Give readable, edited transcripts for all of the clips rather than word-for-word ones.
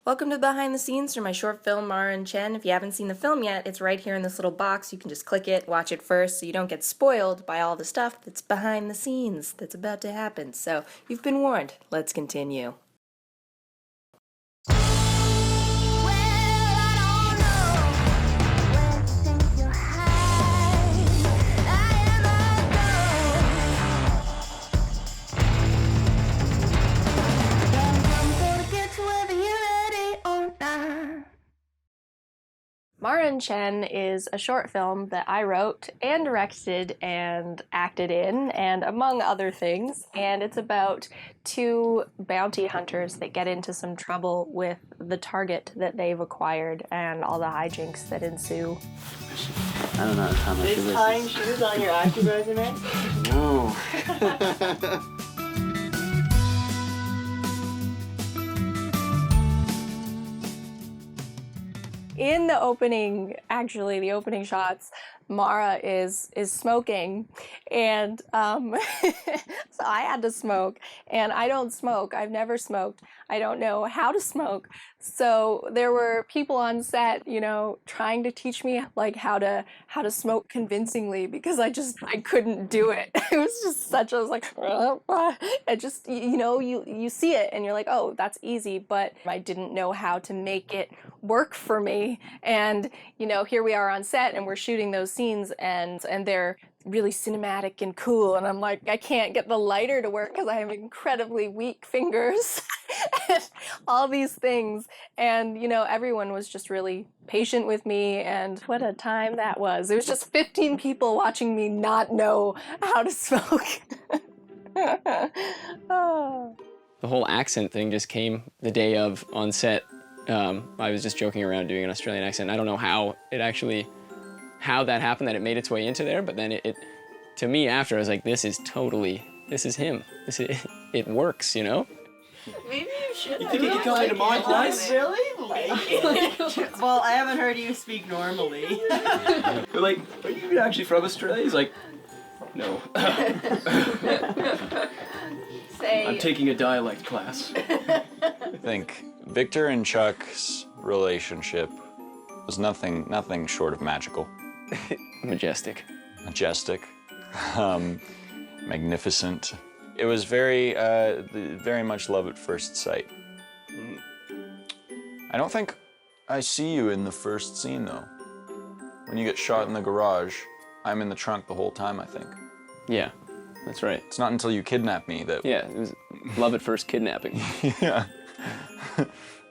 Welcome to behind the scenes for my short film, Mar and Chen. If you haven't seen the film yet, it's right here in this little box. You can just click it, watch it first, so you don't get spoiled by all the stuff that's behind the scenes that's about to happen. So, you've been warned. Let's continue. Mar and Chen is a short film that I wrote and directed and acted in, and among other things. And it's about two bounty hunters that get into some trouble with the target that they've acquired and all the hijinks that ensue. I don't know how much Is tying shoes on your acting resume? No. In the opening, actually, the opening shots, Mara is smoking, and so I had to smoke, and I don't smoke. I've never smoked. I don't know how to smoke. So there were people on set, you know, trying to teach me like how to smoke convincingly, because I couldn't do it. It was just I was like, it just, you know, you see it and you're like, oh, that's easy, but I didn't know how to make it work for me. And, you know, here we are on set and we're shooting those scenes and they're really cinematic and cool, and I'm like, I can't get the lighter to work because I have incredibly weak fingers and all these things. And, you know, everyone was just really patient with me, and what a time that was. It was just 15 people watching me not know how to smoke. Oh. The whole accent thing just came the day of on set. I was just joking around doing an Australian accent. I don't know how that happened, that it made its way into there, but then it to me after, I was like, this is him. It works, you know? Maybe you should. You think you could come into my place? I really like it. Well, I haven't heard you speak normally. We're like, are you actually from Australia? He's like, no. I'm taking a dialect class. I think Victor and Chuck's relationship was nothing short of magical. Majestic. Magnificent. It was very much love at first sight. I don't think I see you in the first scene, though. When you get shot in the garage, I'm in the trunk the whole time, I think. Yeah, that's right. It's not until you kidnap me that... Yeah, it was love at first kidnapping. Yeah.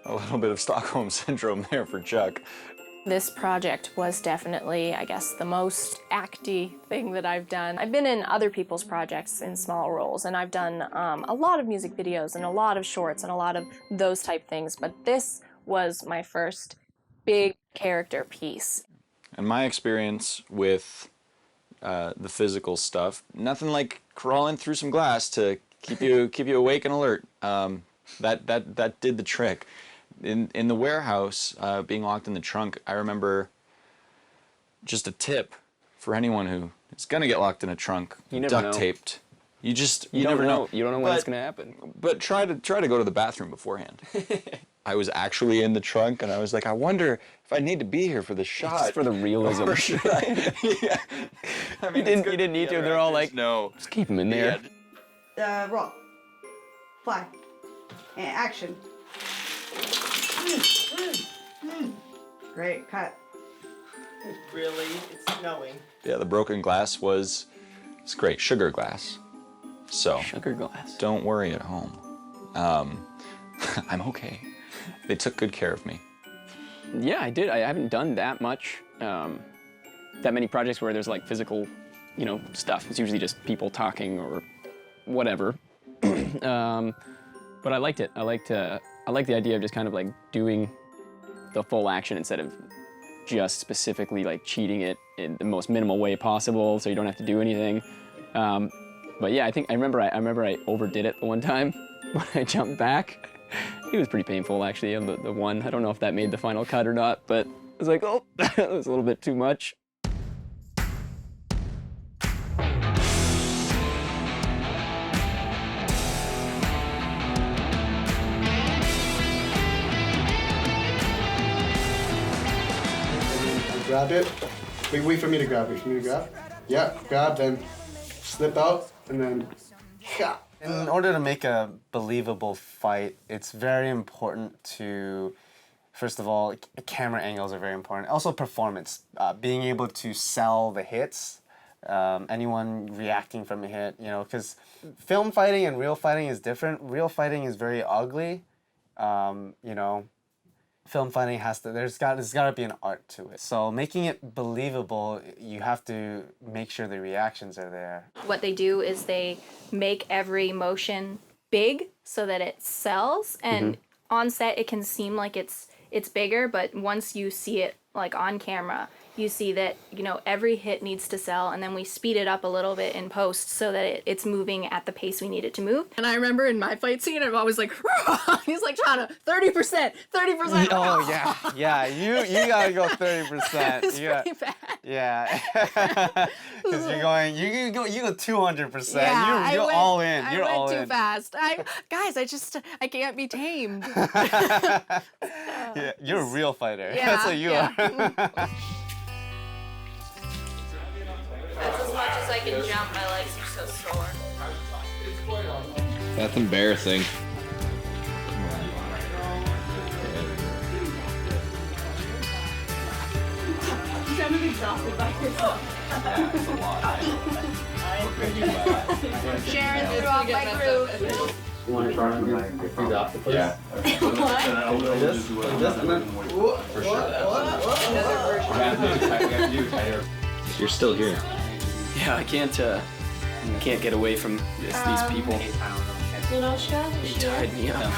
A little bit of Stockholm Syndrome there for Chuck. This project was definitely, I guess, the most acty thing that I've done. I've been in other people's projects in small roles, and I've done a lot of music videos and a lot of shorts and a lot of those type things, but this was my first big character piece. And my experience with the physical stuff, nothing like crawling through some glass to keep you awake and alert. That did the trick. In the warehouse, being locked in the trunk, I remember just a tip for anyone who is gonna get locked in a trunk, duct taped. You never know. You don't know when it's gonna happen. But try to go to the bathroom beforehand. I was actually in the trunk, and I was like, I wonder if I need to be here for the shot. Just for the realism. Or should I? Yeah. I mean, you didn't need to. They're all like, no, just keep them in there. Yeah. Roll. Fly. And action. Great, cut. Really? It's snowing. Yeah, the broken glass was great. Sugar glass. So, Sugar glass. Don't worry at home. I'm okay. They took good care of me. Yeah, I did. I haven't done that much, that many projects where there's like physical, you know, stuff. It's usually just people talking or whatever. But I liked it. I like the idea of just kind of like doing the full action instead of just specifically like cheating it in the most minimal way possible, so you don't have to do anything. But yeah, I remember I overdid it the one time when I jumped back. It was pretty painful actually. The one, I don't know if that made the final cut or not, but I was like, oh, that was a little bit too much. grab it. Wait for me to grab. Wait for me to grab. Yeah, grab, then slip out, and then. Yeah. In order to make a believable fight, it's very important to, first of all, camera angles are very important. Also performance, being able to sell the hits, anyone reacting from a hit, you know, because film fighting and real fighting is different. Real fighting is very ugly, you know. Film fighting there's got to be an art to it. So making it believable, you have to make sure the reactions are there. What they do is they make every motion big so that it sells, and on set it can seem like it's bigger, but once you see it like on camera, you see that, you know, every hit needs to sell, and then we speed it up a little bit in post so that it's moving at the pace we need it to move. And I remember in my fight scene, I'm always like, he's like trying to 30%. Oh yeah, you gotta go 30%. It's pretty bad. Yeah, because you go 200%. Yeah, you're all in. You're all in. I went too fast. I can't be tamed. Yeah, you're a real fighter. Yeah, That's what you are. That's as much as I can jump. My legs are so sore. That's embarrassing. You sounded exhausted by yourself. Sharon threw off my groove. You want to try and do the octopus? Yeah. You're still here. Yeah, I can't get away from these people. They tied me up.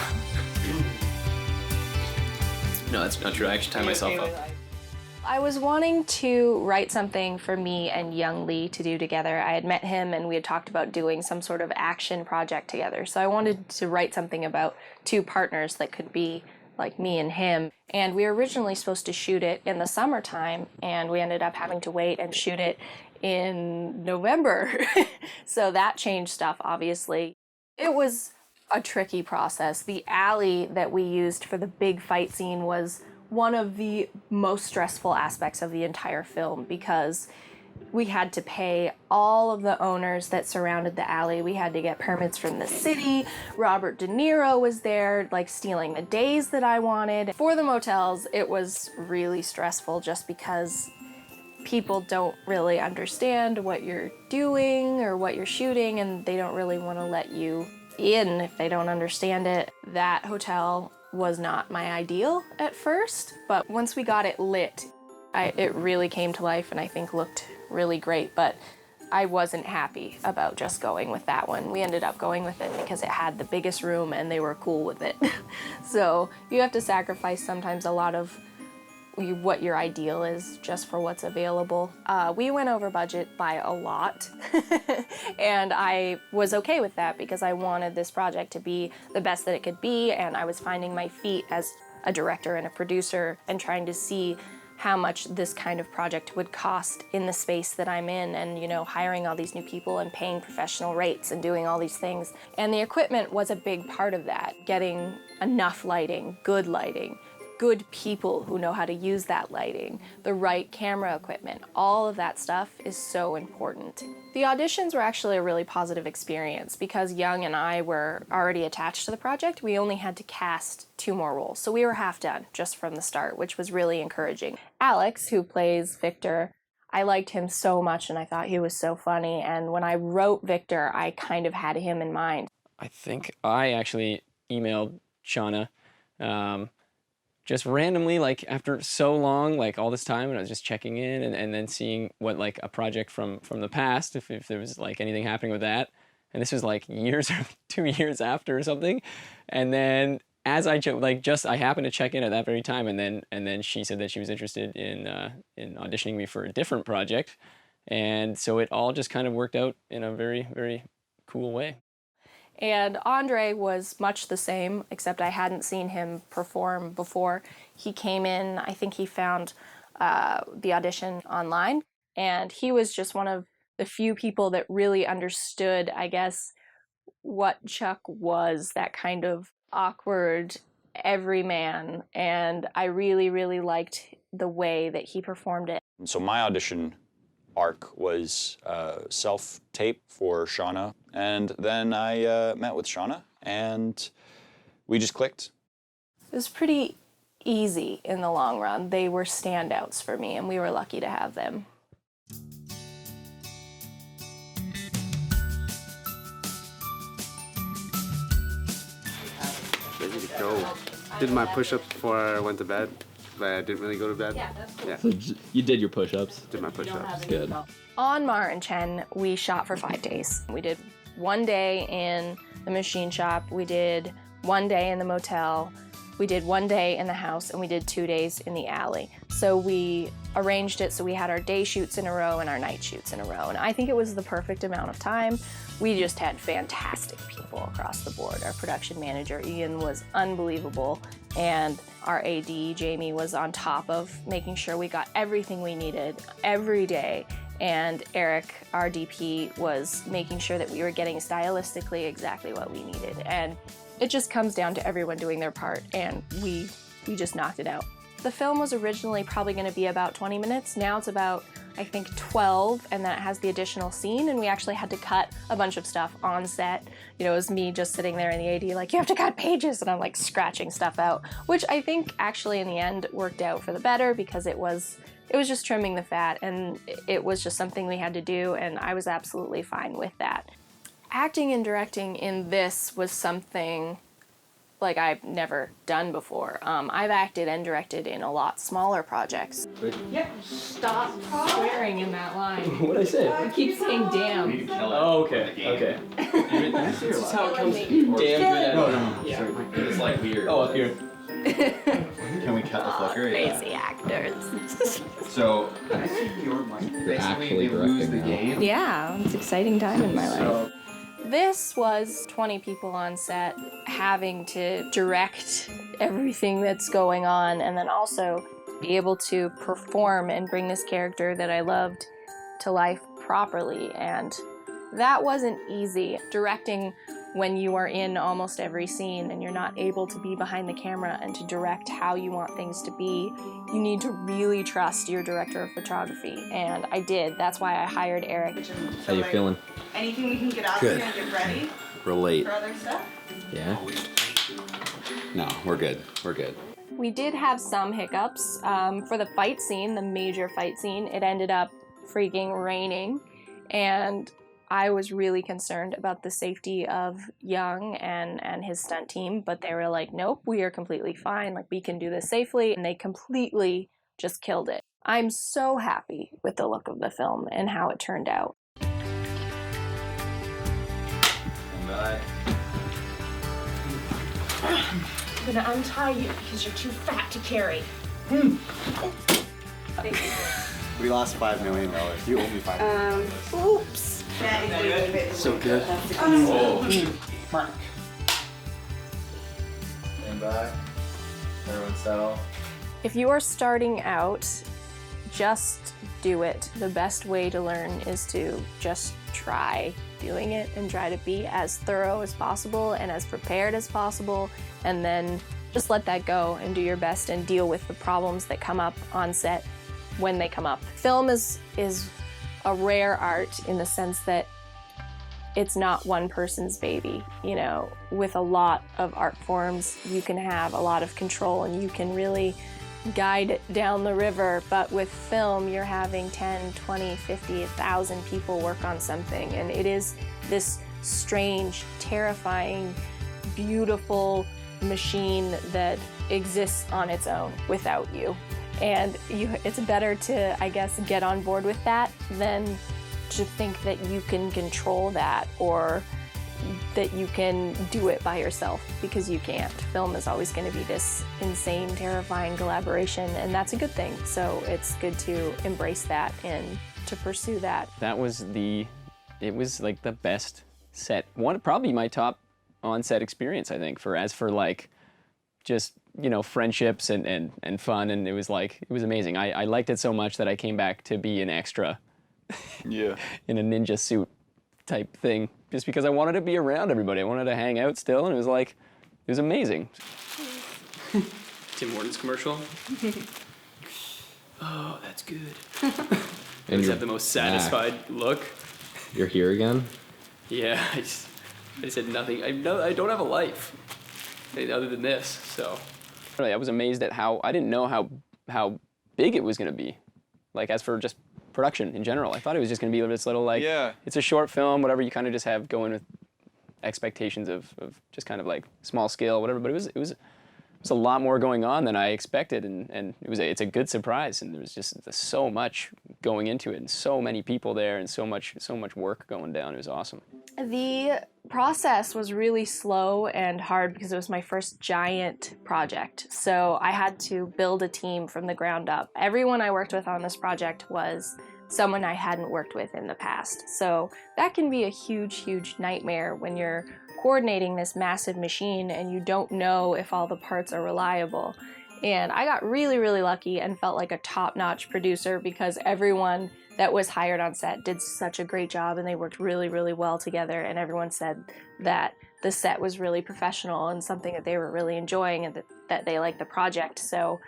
No, that's not true. I actually tied myself up. I was wanting to write something for me and Young Lee to do together. I had met him and we had talked about doing some sort of action project together. So I wanted to write something about two partners that could be like me and him. And we were originally supposed to shoot it in the summertime, and we ended up having to wait and shoot it in November. So that changed stuff, obviously. It was a tricky process. The alley that we used for the big fight scene was one of the most stressful aspects of the entire film, because we had to pay all of the owners that surrounded the alley. We had to get permits from the city. Robert De Niro was there, like, stealing the days that I wanted. For the motels, it was really stressful just because people don't really understand what you're doing or what you're shooting, and they don't really want to let you in if they don't understand it. That hotel was not my ideal at first, but once we got it lit, it really came to life and I think looked really great, but I wasn't happy about just going with that one. We ended up going with it because it had the biggest room and they were cool with it. So you have to sacrifice sometimes a lot of what your ideal is just for what's available. We went over budget by a lot and I was okay with that because I wanted this project to be the best that it could be, and I was finding my feet as a director and a producer and trying to see how much this kind of project would cost in the space that I'm in, and, you know, hiring all these new people and paying professional rates and doing all these things. And the equipment was a big part of that. Getting enough lighting, good people who know how to use that lighting, the right camera equipment, all of that stuff is so important. The auditions were actually a really positive experience because Young and I were already attached to the project. We only had to cast 2 more roles, so we were half done just from the start, which was really encouraging. Alex, who plays Victor, I liked him so much and I thought he was so funny, and when I wrote Victor, I kind of had him in mind. I think I actually emailed Shauna just randomly, like, after so long, like, all this time, and I was just checking in and then seeing what, like, a project from the past, if there was, like, anything happening with that. And this was, like, years or 2 years after or something. And then as I happened to check in at that very time, and then she said that she was interested in auditioning me for a different project. And so it all just kind of worked out in a very, very cool way. And Andre was much the same, except I hadn't seen him perform before. He came in, I think he found the audition online, and he was just one of the few people that really understood, I guess, what Chuck was, that kind of awkward everyman, and I really, really liked the way that he performed it. And so my audition arc was self-tape for Shauna, and then I met with Shauna, and we just clicked. It was pretty easy in the long run. They were standouts for me, and we were lucky to have them. Ready to go. Did my push-ups before I went to bed, but I didn't really go to bed. Yeah. So you did your push-ups? Did my push-ups. Good. On Mar and Chen, we shot for 5 days. We did 1 day in the machine shop, we did 1 day in the motel, we did 1 day in the house, and we did 2 days in the alley. So we arranged it so we had our day shoots in a row and our night shoots in a row. And I think it was the perfect amount of time. We just had fantastic people across the board. Our production manager, Ian, was unbelievable. And our AD, Jamie, was on top of making sure we got everything we needed every day. And Eric, our DP, was making sure that we were getting stylistically exactly what we needed. And it just comes down to everyone doing their part, and we just knocked it out. The film was originally probably going to be about 20 minutes. Now it's about, I think, 12, and that has the additional scene, and we actually had to cut a bunch of stuff on set. You know, it was me just sitting there in the AD like, you have to cut pages, and I'm like scratching stuff out, which I think actually in the end worked out for the better because it was just trimming the fat, and it was just something we had to do, and I was absolutely fine with that. Acting and directing in this was something like I've never done before. I've acted and directed in a lot smaller projects. Yep. Stop swearing in that line. What'd I say? I keep saying damn. Oh, okay, okay. This is how it comes. Damn good at No. Yeah. It's like weird. Oh, up here. Can we cut the flicker? Crazy actors. So, You're actually directing now. Yeah, it's an exciting time in my life. This was 20 people on set having to direct everything that's going on and then also be able to perform and bring this character that I loved to life properly. And that wasn't easy. Directing when you are in almost every scene and you're not able to be behind the camera and to direct how you want things to be, you need to really trust your director of photography. And I did. That's why I hired Eric. How you feeling? Anything we can get out Good. here and get ready relate. for other stuff? Yeah? No, we're good. We're good. We did have some hiccups. For the fight scene, the major fight scene, it ended up freaking raining. And I was really concerned about the safety of Young and his stunt team, but they were like, nope, we are completely fine. Like, we can do this safely. And they completely just killed it. I'm so happy with the look of the film and how it turned out. Bye. I'm gonna untie you because you're too fat to carry. We lost $5 million. You owe me $5 million. Oops. That is So good. Mark. Stand by. Everyone settle. If you are starting out, just do it. The best way to learn is to just try doing it and try to be as thorough as possible and as prepared as possible, and then just let that go and do your best and deal with the problems that come up on set when they come up. Film is a rare art in the sense that it's not one person's baby. You know, with a lot of art forms, you can have a lot of control and you can really guide down the river, but with film, you're having 10, 20, 50, 1,000 people work on something, and it is this strange, terrifying, beautiful machine that exists on its own without you. And it's better to, I guess, get on board with that than to think that you can control that or that you can do it by yourself, because you can't. Film is always going to be this insane, terrifying collaboration, and that's a good thing. So it's good to embrace that and to pursue that. That was it was like the best set. Probably my top on-set experience, I think, for like just, you know, friendships and fun, and it was amazing. I liked it so much that I came back to be an extra Yeah. in a ninja suit type thing, just because I wanted to be around everybody. I wanted to hang out still, and it was amazing. Tim Hortons commercial. Oh, that's good. And Does you're have the most back. satisfied look. You're here again? Yeah, I said nothing. I don't have a life other than this, so. Really, I was amazed at I didn't know how big it was going to be. Like, as for just production in general, I thought it was just going to be this little, like, it's a short film, whatever, you kind of just have going with expectations of just kind of like small scale, whatever, but it was a lot more going on than I expected, and it's a good surprise, and there was just so much going into it, and so many people there, and so much work going down. It was awesome. The process was really slow and hard because it was my first giant project. So I had to build a team from the ground up. Everyone I worked with on this project was someone I hadn't worked with in the past. So that can be a huge, huge nightmare when you're coordinating this massive machine and you don't know if all the parts are reliable. And I got really, really lucky and felt like a top-notch producer because everyone that was hired on set did such a great job and they worked really, really well together, and everyone said that the set was really professional and something that they were really enjoying and that they liked the project. So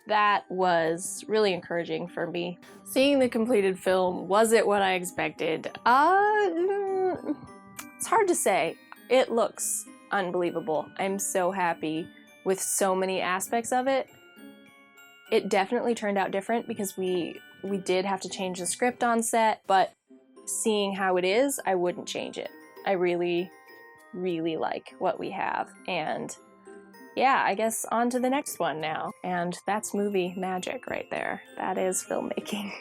that was really encouraging for me. Seeing the completed film, was it what I expected? It's hard to say. It looks unbelievable. I'm so happy with so many aspects of it. It definitely turned out different because we did have to change the script on set, but seeing how it is, I wouldn't change it. I really, really like what we have. And yeah, I guess on to the next one now. And that's movie magic right there. That is filmmaking.